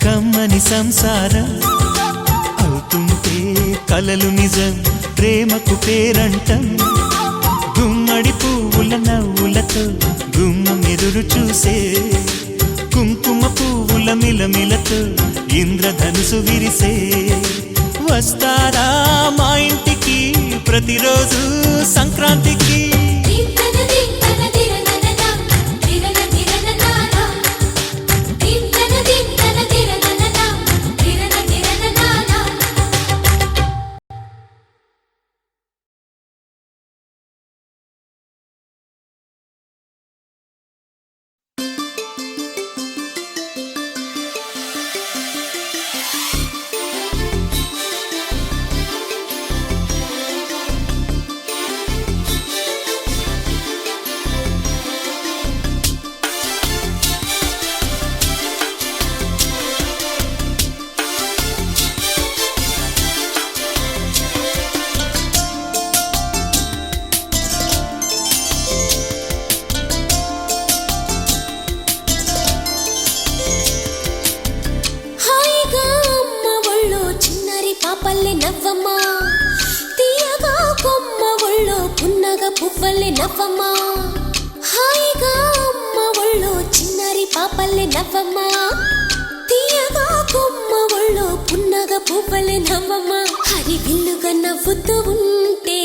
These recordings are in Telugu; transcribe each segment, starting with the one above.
కమ్మని సంసారం అవుతుంటే కలలు నిజం ప్రేమకు పేరంటం గుమ్మడి పువ్వుల నవ్వులతో గుమ్మం ఎదురు చూసే కుంకుమ పువ్వుల మిలమిలతో ఇంద్రధనుసు విరిసే వస్తారా మా ఇంటికి ప్రతిరోజు సంక్రాంతికి పాపల్లె నవ్వమ్మా తీయగా కొమ్మ ఒళ్ళో పున్నగ పువ్వల్లె నవ్వమ్మా హాయిగా అమ్మ ఒళ్ళో చిన్నారి పాపల్లె నవ్వమ్మా తీయగా కొమ్మ ఒళ్ళో పున్నగ పువ్వల్లె నవ్వమ్మా హరి విల్లుగా నవ్వుతూ ఉంటే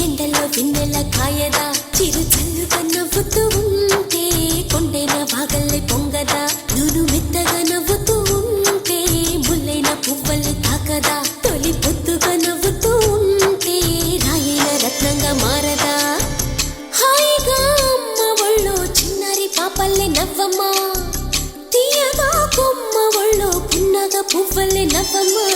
ఎండలో వెన్నెల కాయదా చిరు చల్లుగా నవ్వుతూ ఉంటే కొండైన బాగల్లె పొంగదా నూను మెత్తగా నవ్వుతూ ఉంటే ముల్లైన పువ్వలు తాకదా తొలి పొద్దుగా నవ్వుతూ ఉంటే రాయైన రత్నంగా మారదా హాయిగా అమ్మ ఒళ్ళో చిన్నారి పాపల్లె నవ్వమ్మా తీయగా కొమ్మ ఒళ్ళో పున్నగ పువ్వల్లె నవ్వమ్మా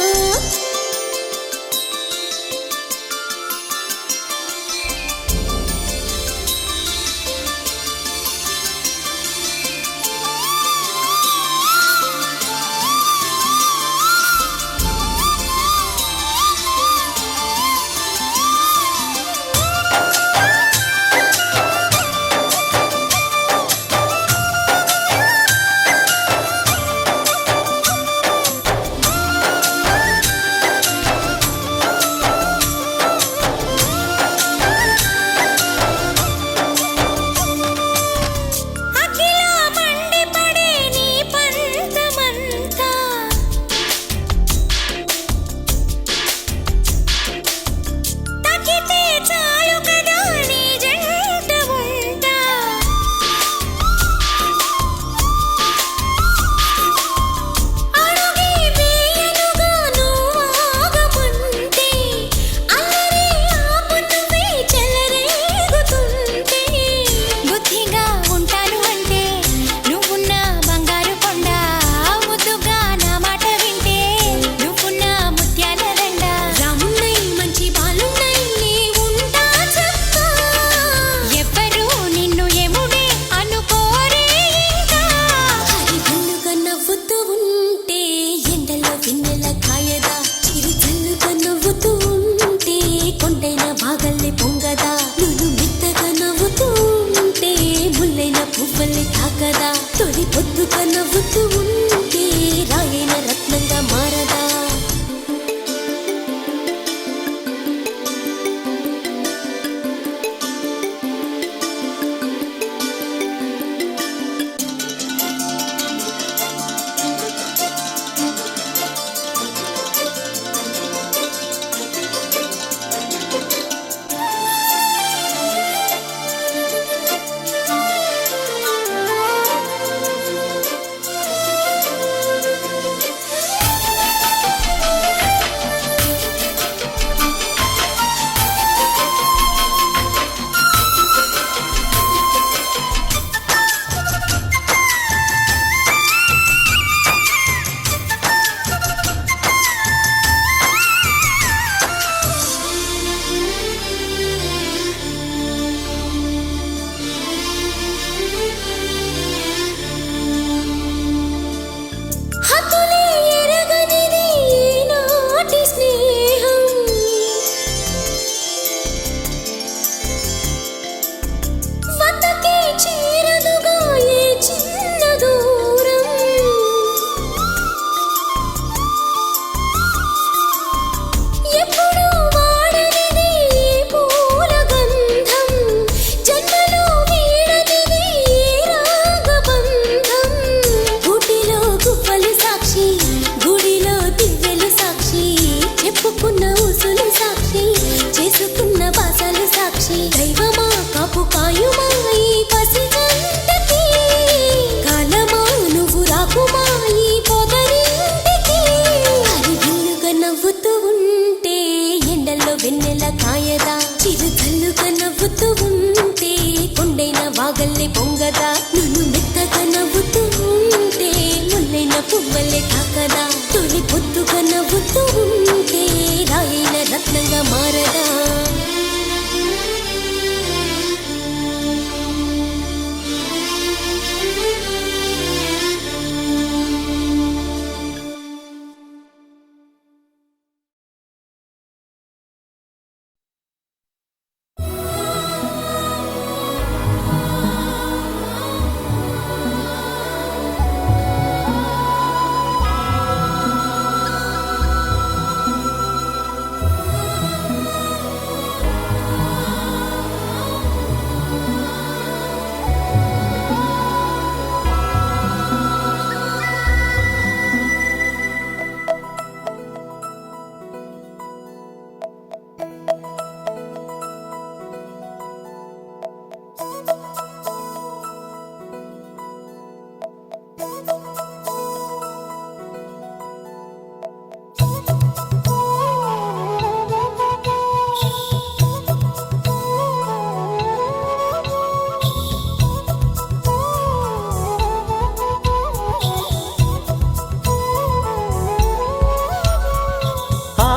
తాకదా తొలి పొద్దుగా నవ్వుతూ ఉంటే రాయిన రత్నంగా మారదా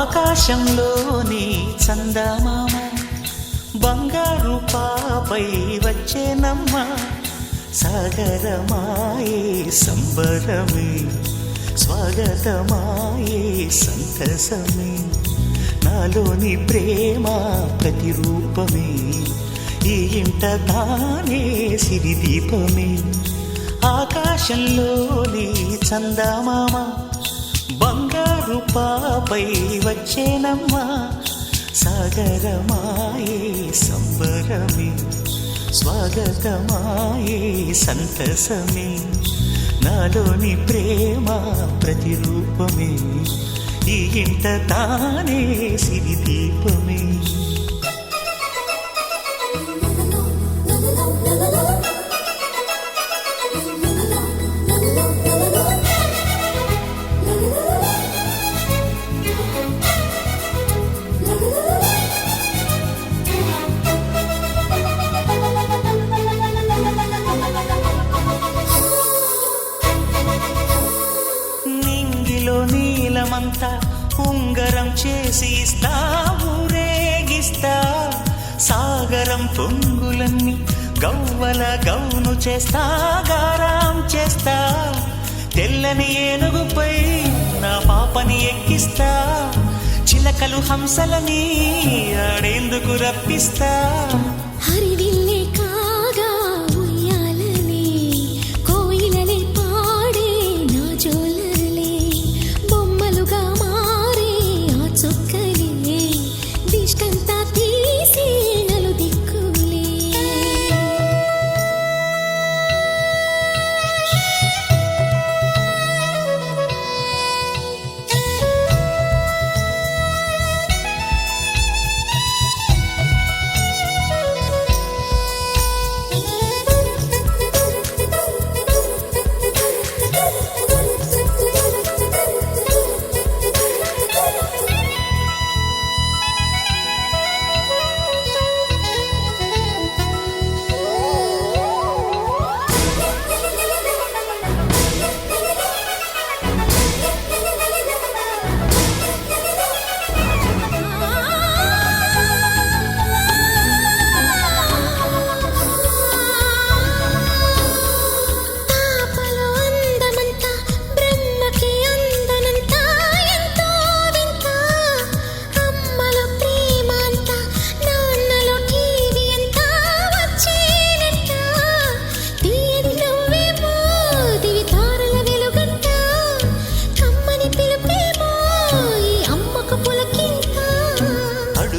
ఆకాశంలోని చందమామ బంగారు పాపై వచ్చేనమ్మ సాగరమాయే సంబరమే స్వాగతమాయే సంతసమే నాలోని ప్రేమ ప్రతిరూపమే ఈ ఇంట తానే సిరిదీపమే ఆకాశంలోని చందమామ బంగారు పాపై వచ్చేనమ్మా సాగరమాయే సంబరమే స్వాగతమాయే సంతసమే నాలోని ప్రేమ ప్రతిరూపమే ఈ ఇంట తానే సిరిదీపమే నీలమంతా ఉంగరం చేసి ఇస్తా ఊరేగిస్తా సాగరం పొంగులన్నీ గవ్వల గౌను చేస్తా గారాం చేస్తా తెల్లని ఏనుగుపై నా పాపని ఎక్కిస్తా చిలకలు హంసలని ఆడేందుకు రప్పిస్తా హరివిల్లే కాగా ఉయ్యాలలే కోయిలలే పాడే నా జోలలే బొమ్మలుగా మారే ఆ చొక్కలే దిష్టంతా తీసి నలు దిక్కులే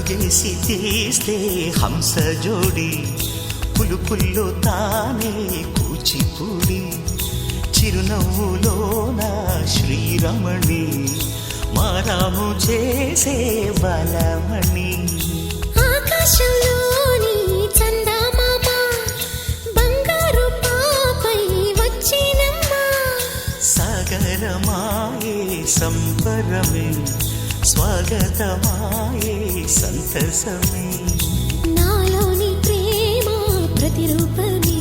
తీసి తీస్తే హంస జోడి పులుపుల్లో తానే కూచిపూడి చిరునవ్వులోన శ్రీరమణి మారాము చేసే బలమణి ఆకాశంలోని చందమామ బంగారు పాపై వచ్చినమ్మా సాగరమాయే సంబరమే స్వాగతమాయే సంతసమే నాలోని ప్రేమ ప్రతిరూపమే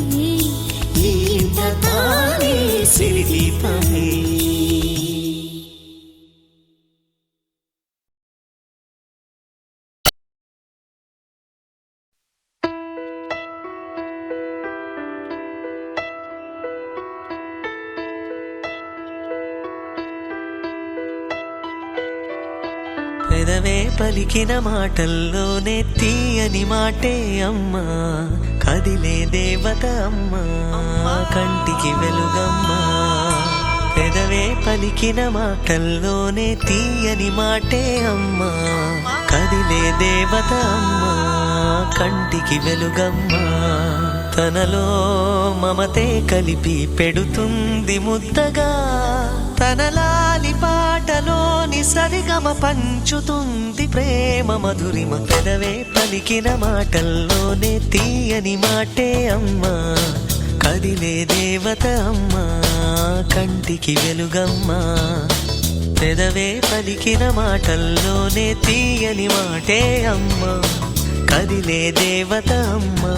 ఈ ఇంట తానే సిరిదీపమే పెదవే పలికిన మాటల్లోనే తీయని మాటే అమ్మా, కదిలే దేవత అమ్మా, కంటికి వెలుగమ్మా. పెదవే పలికిన మాటల్లోనే తీయని మాటే అమ్మా, కదిలే దేవత అమ్మా, కంటికి వెలుగమ్మా. తనలో మమతే కలిపి పెడుతుంది ముద్దగా, తన లాలి పాటలోని సరిగమ పంచుతుంది ప్రేమ మధురిమ. పెదవే పలికిన మాటల్లోనే తీయని మాటే అమ్మా, కదిలే దేవత అమ్మా, కంటికి వెలుగమ్మా. పెదవే పలికిన మాటల్లోనే తీయని మాటే అమ్మా, కదిలే దేవత అమ్మా,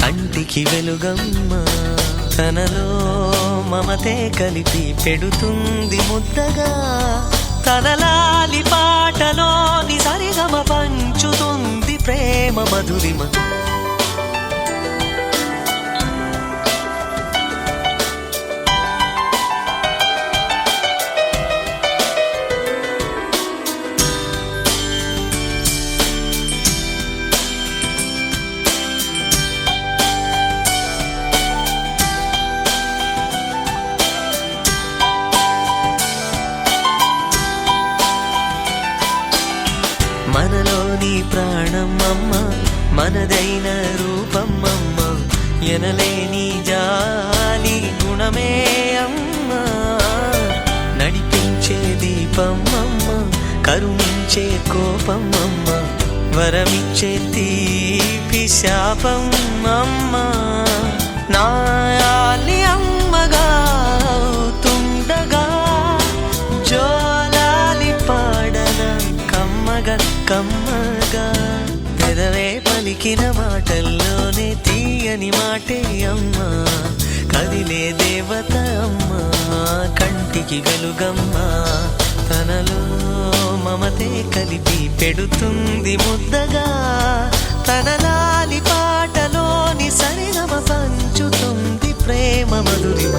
కంటికి వెలుగమ్మా. తనలో మమతే కలిపి పెడుతుంది ముద్దగా, తన లాలి పాటలోని సరిగమ పంచుతుంది ప్రేమ మధురిమ. మనలోని ప్రాణం అమ్మ, మనదైన రూపం అమ్మ, ఎనలేని జాలి గుణమే అమ్మ. నడిపించే దీపం అమ్మ, కరుణించే కోపం అమ్మ, వరమిచ్చే తీపి శాపం అమ్మ. నాయాలి అమ్మగా అవుతుండగా, జోలాలి పాడన కమ్మగా కమ్మగా. పెదవే పలికిన మాటల్లోనే తీయని మాటే అమ్మా, కదిలే దేవత అమ్మా, కంటికి వెలుగమ్మా. తనలో మమతే కలిపి పెడుతుంది ముద్దగా, తన లాలి పాటలోని సరిగమ పంచుతుంది ప్రేమ మధురిమ.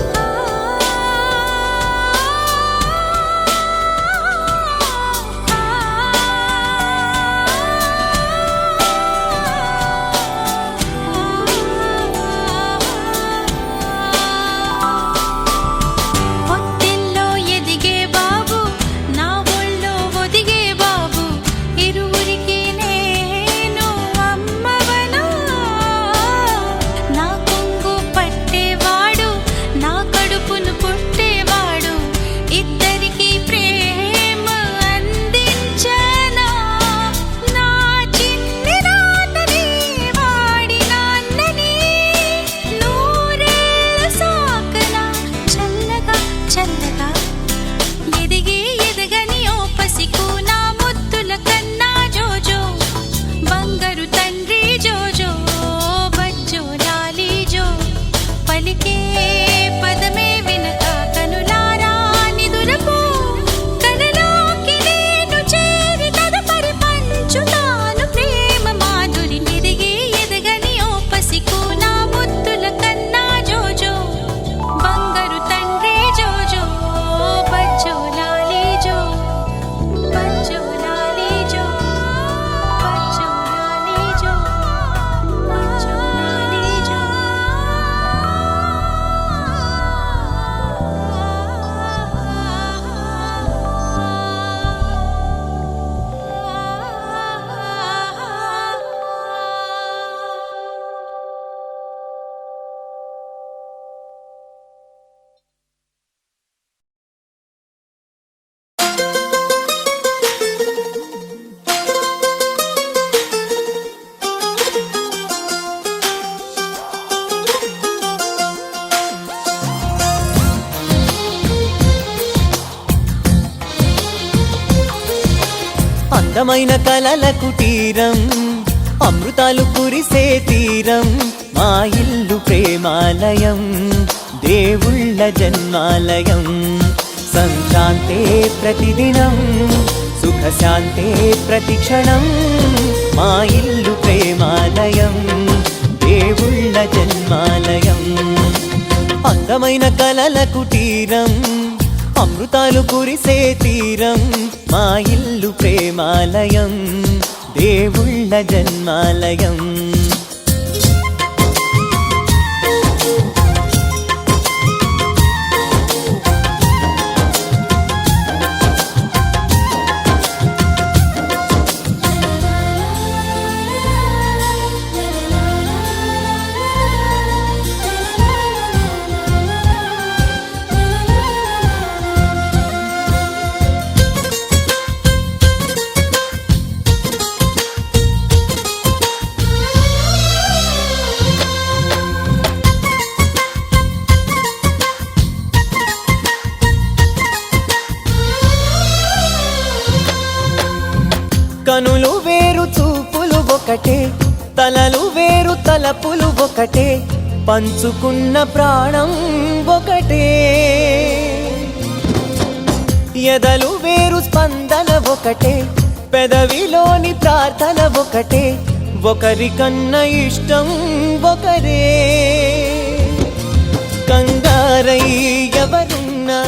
అందమైన కలల కుటీరం, అమృతాలు కురిసే తీరం, మా ఇల్లు ప్రేమాలయం, దేవుళ్ళ జన్మాలయం. సంక్రాంతే ప్రతిదినం, సుఖశాంతే ప్రతిక్షణం, మా ఇల్లు ప్రేమాలయం, దేవుళ్ళ జన్మాలయం. అందమైన కలల కుటీరం, అమృతాలు కురిసే తీరం మా ఇల్లు ప్రేమాలయం దేవుళ్ళ జన్మాలయం కనులు వేరు చూపులు ఒకటే తలలు వేరు తలపులు ఒకటే పంచుకున్న ప్రాణం ఒకటే ఎదలు వేరు స్పందన ఒకటే పెదవిలోని ప్రార్థన ఒకటే ఒకరికన్నా ఇష్టం ఒకరే కంగారై ఎవరున్నా